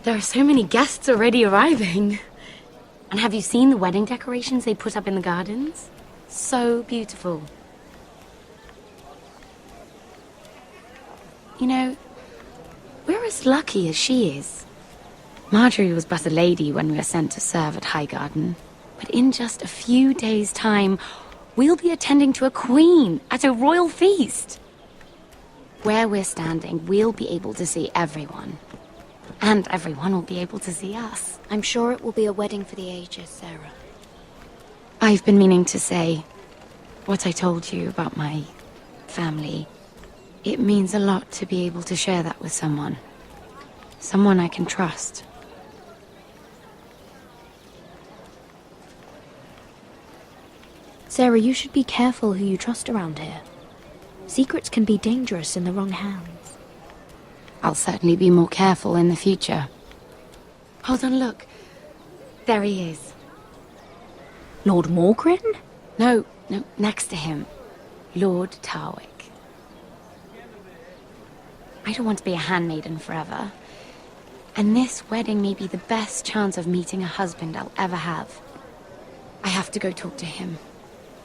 There are so many guests already arriving. And have you seen the wedding decorations they put up in the gardens? So beautiful. You know, we're as lucky as she is. Marjorie was but a lady when we were sent to serve at Highgarden. But in just a few days' time, we'll be attending to a queen at a royal feast. Where we're standing, we'll be able to see everyone. And everyone will be able to see us. I'm sure it will be a wedding for the ages, Sarah. I've been meaning to say what I told you about my family. It means a lot to be able to share that with someone. Someone I can trust. Sarah, you should be careful who you trust around here. Secrets can be dangerous in the wrong hands. I'll certainly be more careful in the future. Hold on, look. There he is. Lord Morgrin? No, next to him. Lord Tarwick. I don't want to be a handmaiden forever. And this wedding may be the best chance of meeting a husband I'll ever have. I have to go talk to him.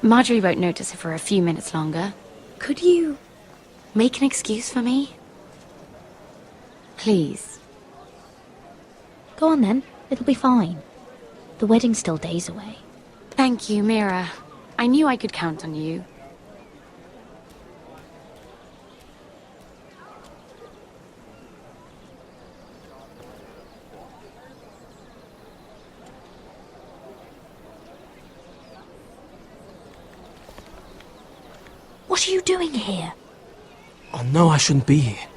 Marjorie won't notice it for a few minutes longer. Could you make an excuse for me? Please. Go on then, it'll be fine. The wedding's still days away. Thank you, Mira. I knew I could count on you. What are you doing here? Oh no, I shouldn't be here.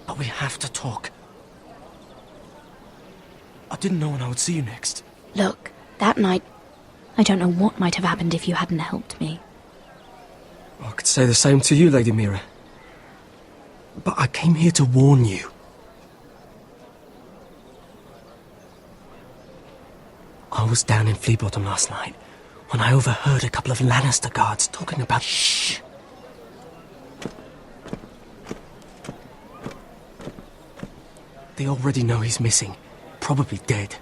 But we have to talk. I didn't know when I would see you next. Look, that night, I don't know what might have happened if you hadn't helped me. I could say the same to you, Lady Mira. But I came here to warn you. I was down in Fleabottom last night when I overheard a couple of Lannister guards talking about... Shh! They already know he's missing, probably dead.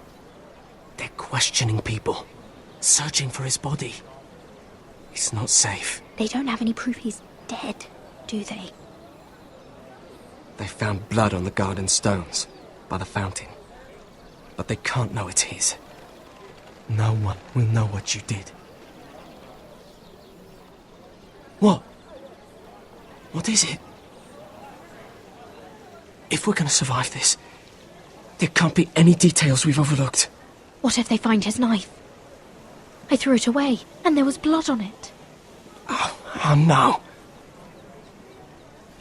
They're questioning people, searching for his body. It's not safe. They don't have any proof he's dead, do they? They found blood on the garden stones, by the fountain. But they can't know it's his. No one will know what you did. What? What is it? If we're gonna survive this, there can't be any details we've overlooked. What if they find his knife? I threw it away, and there was blood on it. Oh no.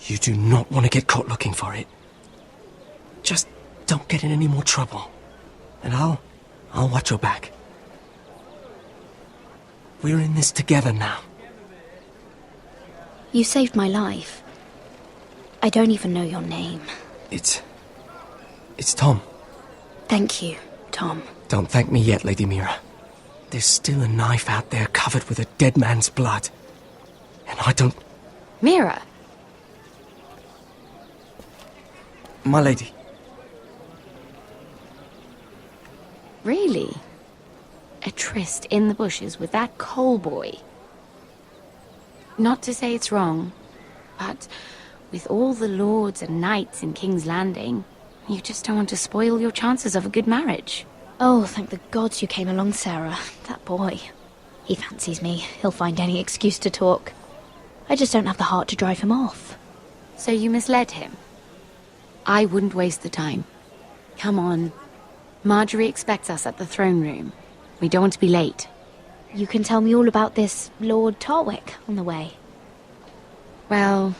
You do not want to get caught looking for it. Just don't get in any more trouble. And I'll watch your back. We're in this together now. You saved my life. I don't even know your name. It's Tom. Thank you, Tom. Don't thank me yet, Lady Mira. There's still a knife out there covered with a dead man's blood. And I don't... Mira! My lady. Really? A tryst in the bushes with that Cole boy? Not to say it's wrong, but with all the lords and knights in King's Landing, you just don't want to spoil your chances of a good marriage. Oh, thank the gods you came along, Sarah. That boy. He fancies me. He'll find any excuse to talk. I just don't have the heart to drive him off. So you misled him? I wouldn't waste the time. Come on. Marjorie expects us at the throne room. We don't want to be late. You can tell me all about this Lord Tarwick on the way. Well,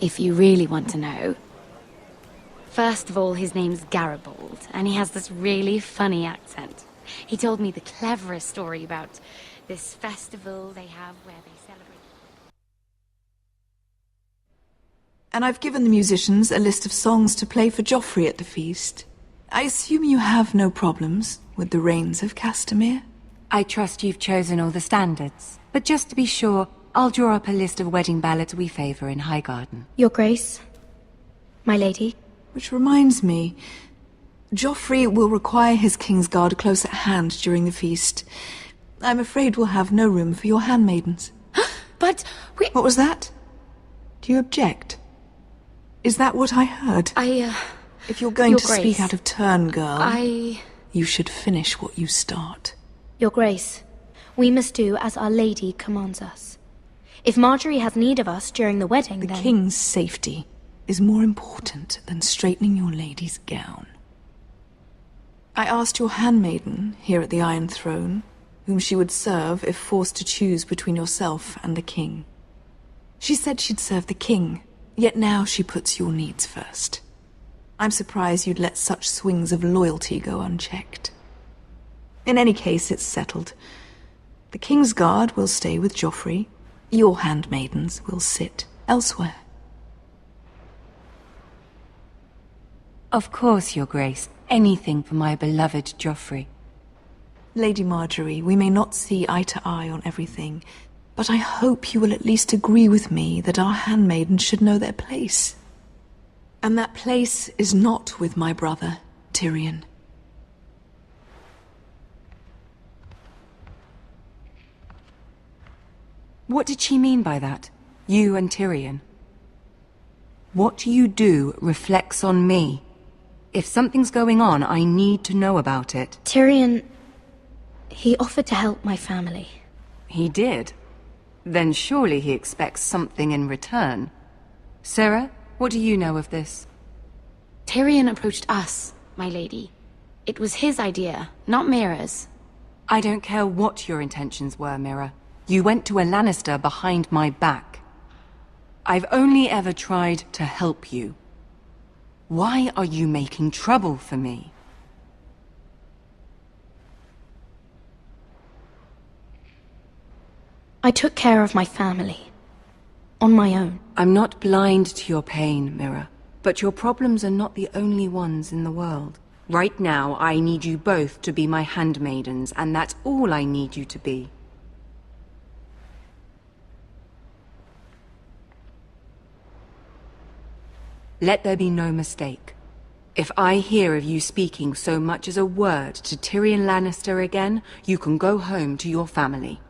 if you really want to know. First of all, his name's Garibald, and he has this really funny accent. He told me the cleverest story about this festival they have where they celebrate... And I've given the musicians a list of songs to play for Joffrey at the feast. I assume you have no problems with the Rains of Castamere? I trust you've chosen all the standards. But just to be sure, I'll draw up a list of wedding ballads we favour in Highgarden. Your Grace, my lady. Which reminds me, Joffrey will require his Kingsguard close at hand during the feast. I'm afraid we'll have no room for your handmaidens. But we... What was that? Do you object? Is that what I heard? If you're going Your to Grace. speak out of turn, girl, I... you should finish what you start. Your Grace, we must do as Our Lady commands us. If Marjorie has need of us during the wedding, The then... king's safety is more important than straightening your lady's gown. I asked your handmaiden here at the Iron Throne whom she would serve if forced to choose between yourself and the king. She said she'd serve the king, yet now she puts your needs first. I'm surprised you'd let such swings of loyalty go unchecked. In any case, it's settled. The Kingsguard will stay with Joffrey. Your handmaidens will sit elsewhere. Of course, Your Grace. Anything for my beloved Joffrey. Lady Marjorie, we may not see eye to eye on everything, but I hope you will at least agree with me that our handmaidens should know their place. And that place is not with my brother, Tyrion. What did she mean by that? You and Tyrion? What you do reflects on me. If something's going on, I need to know about it. Tyrion... he offered to help my family. He did? Then surely he expects something in return. Sarah, what do you know of this? Tyrion approached us, my lady. It was his idea, not Mira's. I don't care what your intentions were, Mira. You went to a Lannister behind my back. I've only ever tried to help you. Why are you making trouble for me? I took care of my family. On my own. I'm not blind to your pain, Mira. But your problems are not the only ones in the world. Right now, I need you both to be my handmaidens, and that's all I need you to be. Let there be no mistake. If I hear of you speaking so much as a word to Tyrion Lannister again, you can go home to your family.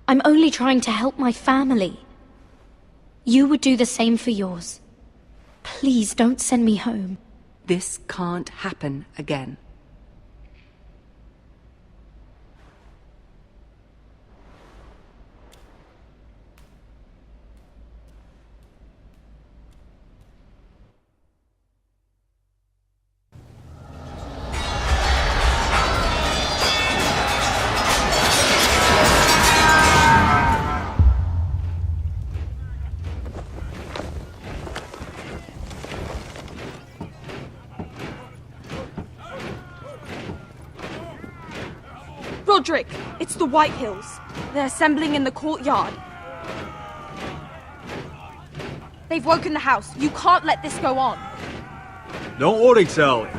I'm only trying to help my family. You would do the same for yours. Please don't send me home. This can't happen again. Roderick, it's the Whitehills. They're assembling in the courtyard. They've woken the house. You can't let this go on. Don't worry, Talia.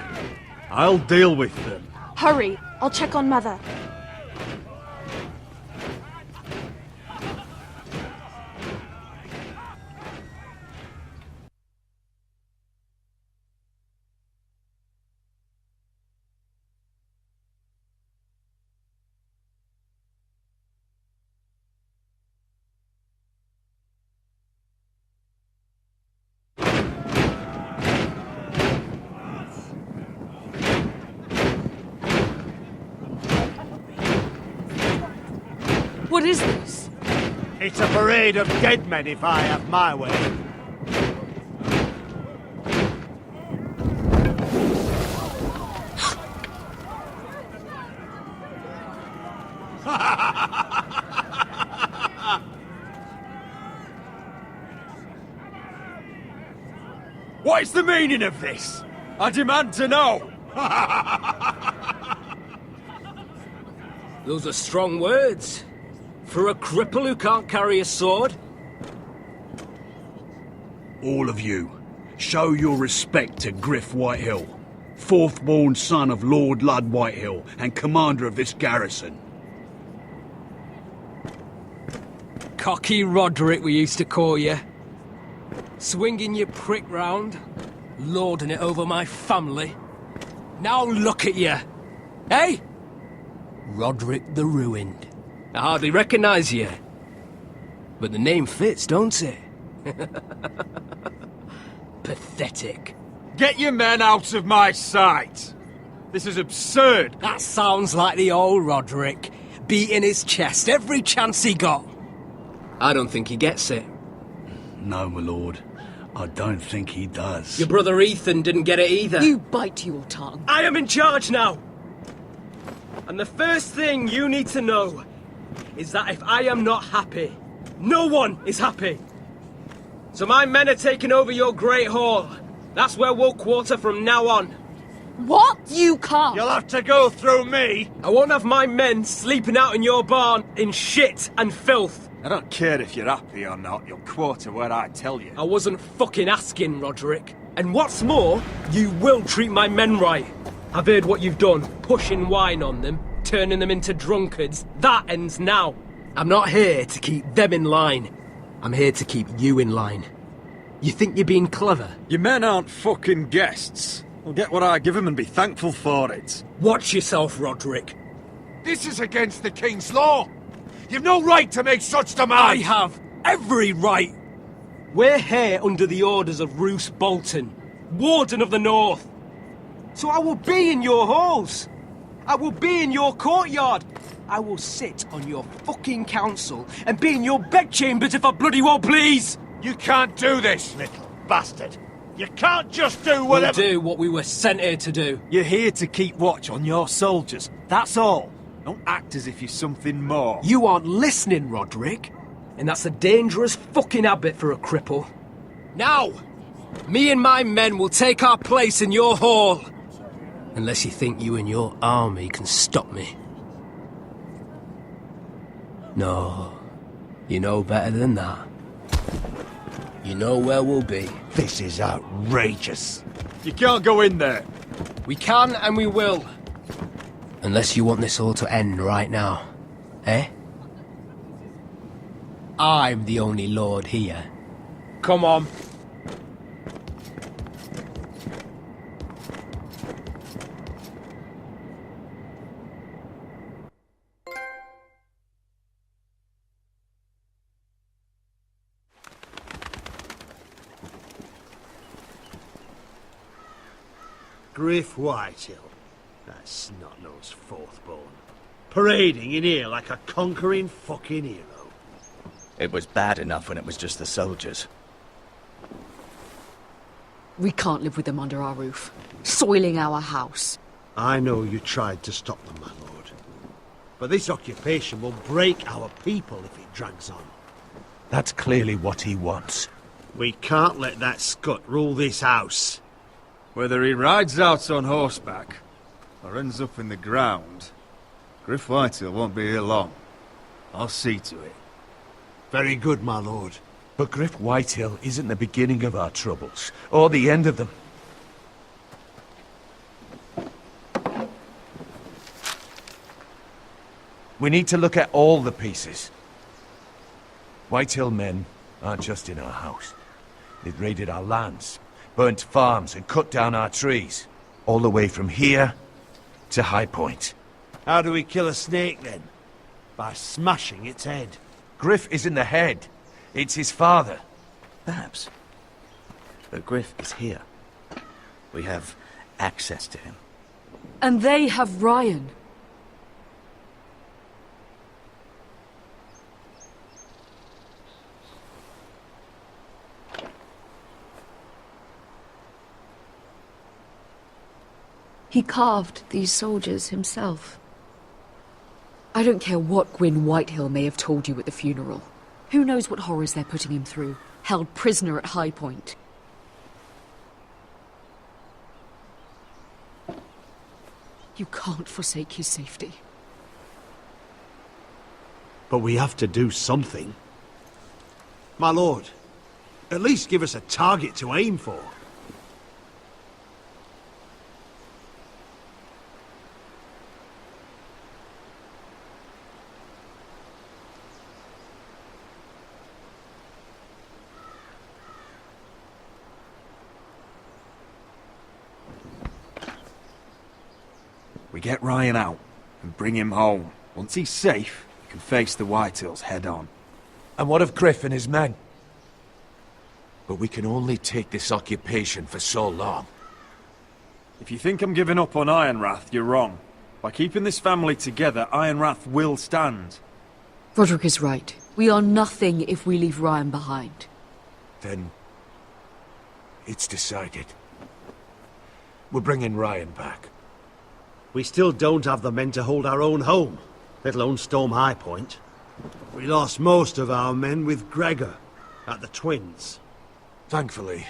I'll deal with them. Hurry, I'll check on Mother. What is this? It's a parade of dead men if I have my way. What is the meaning of this? I demand to know! Those are strong words. For a cripple who can't carry a sword? All of you, show your respect to Griff Whitehill, fourth-born son of Lord Ludd Whitehill and commander of this garrison. Cocky Roderick, we used to call you. Swinging your prick round, lording it over my family. Now look at you. Hey? Roderick the Ruined. I hardly recognise you. But the name fits, don't it? Pathetic. Get your men out of my sight! This is absurd! That sounds like the old Roderick, beating his chest every chance he got. I don't think he gets it. No, my lord. I don't think he does. Your brother Ethan didn't get it either. You bite your tongue. I am in charge now! And the first thing you need to know is that if I am not happy, no one is happy. So my men are taking over your Great Hall. That's where we'll quarter from now on. What? You can't. You'll have to go through me! I won't have my men sleeping out in your barn in shit and filth. I don't care if you're happy or not, you'll quarter where I tell you. I wasn't fucking asking, Roderick. And what's more, you will treat my men right. I've heard what you've done, pushing wine on them, turning them into drunkards. That ends now. I'm not here to keep them in line. I'm here to keep you in line. You think you're being clever? Your men aren't fucking guests. I'll get what I give them and be thankful for it. Watch yourself, Roderick. This is against the King's law. You've no right to make such I demands. have every right. We're here under the orders of Roose Bolton, Warden of the North. So I will be in your halls. I will be in your courtyard. I will sit on your fucking council and be in your bedchambers if I bloody well please. You can't do this, little bastard. You can't just do whatever... We'll do what we were sent here to do. You're here to keep watch on your soldiers. That's all. Don't act as if you're something more. You aren't listening, Roderick. And that's a dangerous fucking habit for a cripple. Now, me and my men will take our place in your hall. Unless you think you and your army can stop me. No, you know better than that. You know where we'll be. This is outrageous. You can't go in there. We can and we will. Unless you want this all to end right now. Eh? I'm the only lord here. Come on. Griff Whitehill, that snot-nosed fourth-born, parading in here like a conquering fucking hero. It was bad enough when it was just the soldiers. We can't live with them under our roof, soiling our house. I know you tried to stop them, my lord. But this occupation will break our people if it drags on. That's clearly what he wants. We can't let that scut rule this house. Whether he rides out on horseback or ends up in the ground, Griff Whitehill won't be here long. I'll see to it. Very good, my lord. But Griff Whitehill isn't the beginning of our troubles, or the end of them. We need to look at all the pieces. Whitehill men aren't just in our house. They've raided our lands, burnt farms and cut down our trees. All the way from here to High Point. How do we kill a snake, then? By smashing its head. Griff isn't the head. It's his father. Perhaps. But Griff is here. We have access to him. And they have Ryan. He carved these soldiers himself. I don't care what Gwyn Whitehill may have told you at the funeral. Who knows what horrors they're putting him through, held prisoner at High Point. You can't forsake his safety. But we have to do something. My lord, at least give us a target to aim for. We get Ryan out and bring him home. Once he's safe, we can face the Whitehills head on. And what of Griff and his men? But we can only take this occupation for so long. If you think I'm giving up on Ironrath, you're wrong. By keeping this family together, Ironrath will stand. Roderick is right. We are nothing if we leave Ryan behind. Then... it's decided. We're bringing Ryan back. We still don't have the men to hold our own home, let alone storm High Point. We lost most of our men with Gregor at the Twins. Thankfully,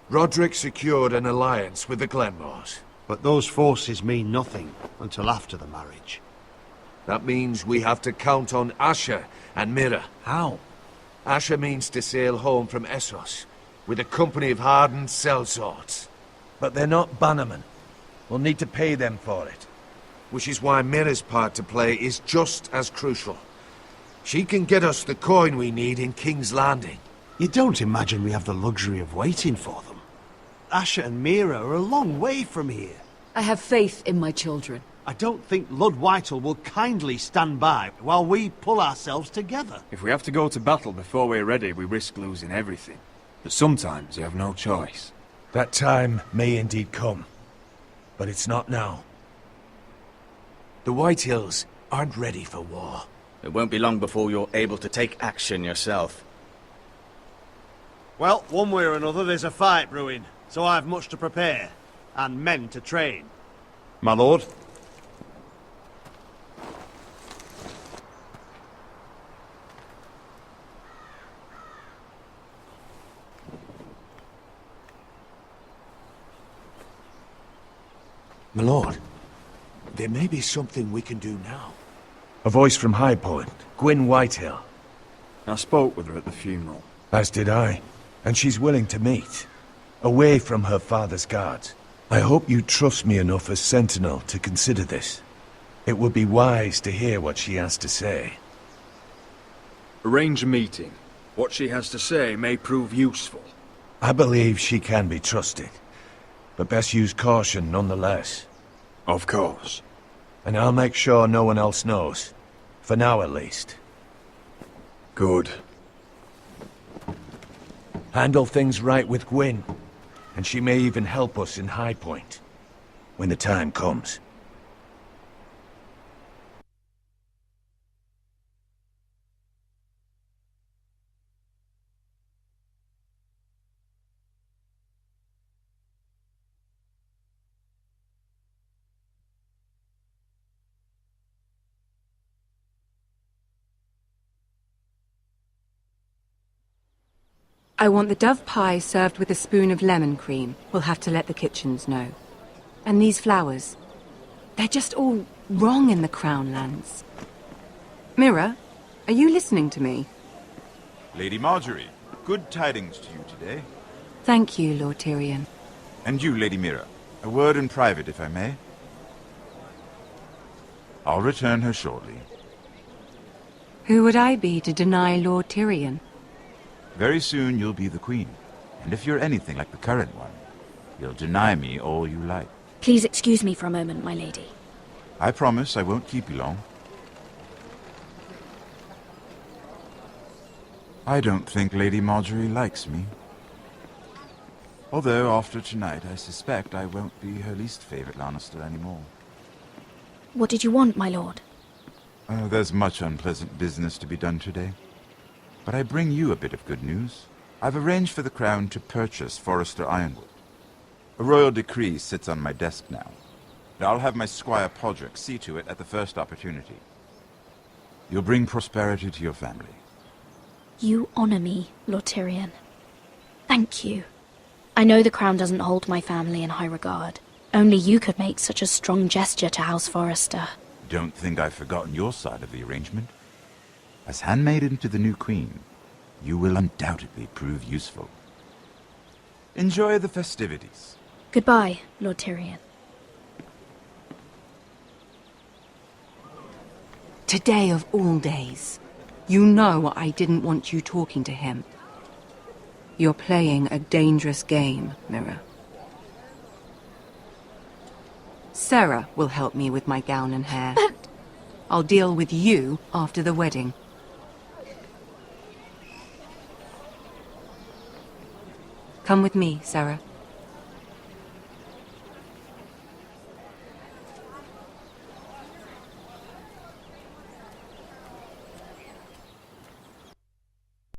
Roderick secured an alliance with the Glenmores. But those forces mean nothing until after the marriage. That means we have to count on Asher and Mira. How? Asher means to sail home from Essos with a company of hardened sellswords. But they're not bannermen. We'll need to pay them for it. Which is why Mira's part to play is just as crucial. She can get us the coin we need in King's Landing. You don't imagine we have the luxury of waiting for them? Asher and Mira are a long way from here. I have faith in my children. I don't think Lord Whitehill will kindly stand by while we pull ourselves together. If we have to go to battle before we're ready, we risk losing everything. But sometimes you have no choice. That time may indeed come. But it's not now. The Whitehills aren't ready for war. It won't be long before you're able to take action yourself. Well, one way or another there's a fight brewing, so I've much to prepare, and men to train. My lord? My lord, there may be something we can do now. A voice from High Point, Gwyn Whitehill. I spoke with her at the funeral. As did I. And she's willing to meet. Away from her father's guards. I hope you trust me enough as Sentinel to consider this. It would be wise to hear what she has to say. Arrange a meeting. What she has to say may prove useful. I believe she can be trusted. But best use caution nonetheless. Of course. And I'll make sure no one else knows. For now at least. Good. Handle things right with Gwyn. And she may even help us in High Point. When the time comes. I want the dove pie served with a spoon of lemon cream. We'll have to let the kitchens know. And these flowers. They're just all wrong in the Crown lands. Mira, are you listening to me? Lady Marjorie, good tidings to you today. Thank you, Lord Tyrion. And you, Lady Mira. A word in private, if I may. I'll return her shortly. Who would I be to deny Lord Tyrion? Very soon you'll be the queen. And if you're anything like the current one, you'll deny me all you like. Please excuse me for a moment, my lady. I promise I won't keep you long. I don't think Lady Marjorie likes me. Although, after tonight, I suspect I won't be her least favorite Lannister anymore. What did you want, my lord? There's much unpleasant business to be done today. But I bring you a bit of good news. I've arranged for the Crown to purchase Forrester Ironwood. A royal decree sits on my desk now. And I'll have my squire Podrick see to it at the first opportunity. You'll bring prosperity to your family. You honor me, Lord Tyrion. Thank you. I know the Crown doesn't hold my family in high regard. Only you could make such a strong gesture to House Forrester. Don't think I've forgotten your side of the arrangement. As handmaiden to the new queen, you will undoubtedly prove useful. Enjoy the festivities. Goodbye, Lord Tyrion. Today of all days. You know I didn't want you talking to him. You're playing a dangerous game, Mira. Sarah will help me with my gown and hair. But... I'll deal with you after the wedding. Come with me, Sarah.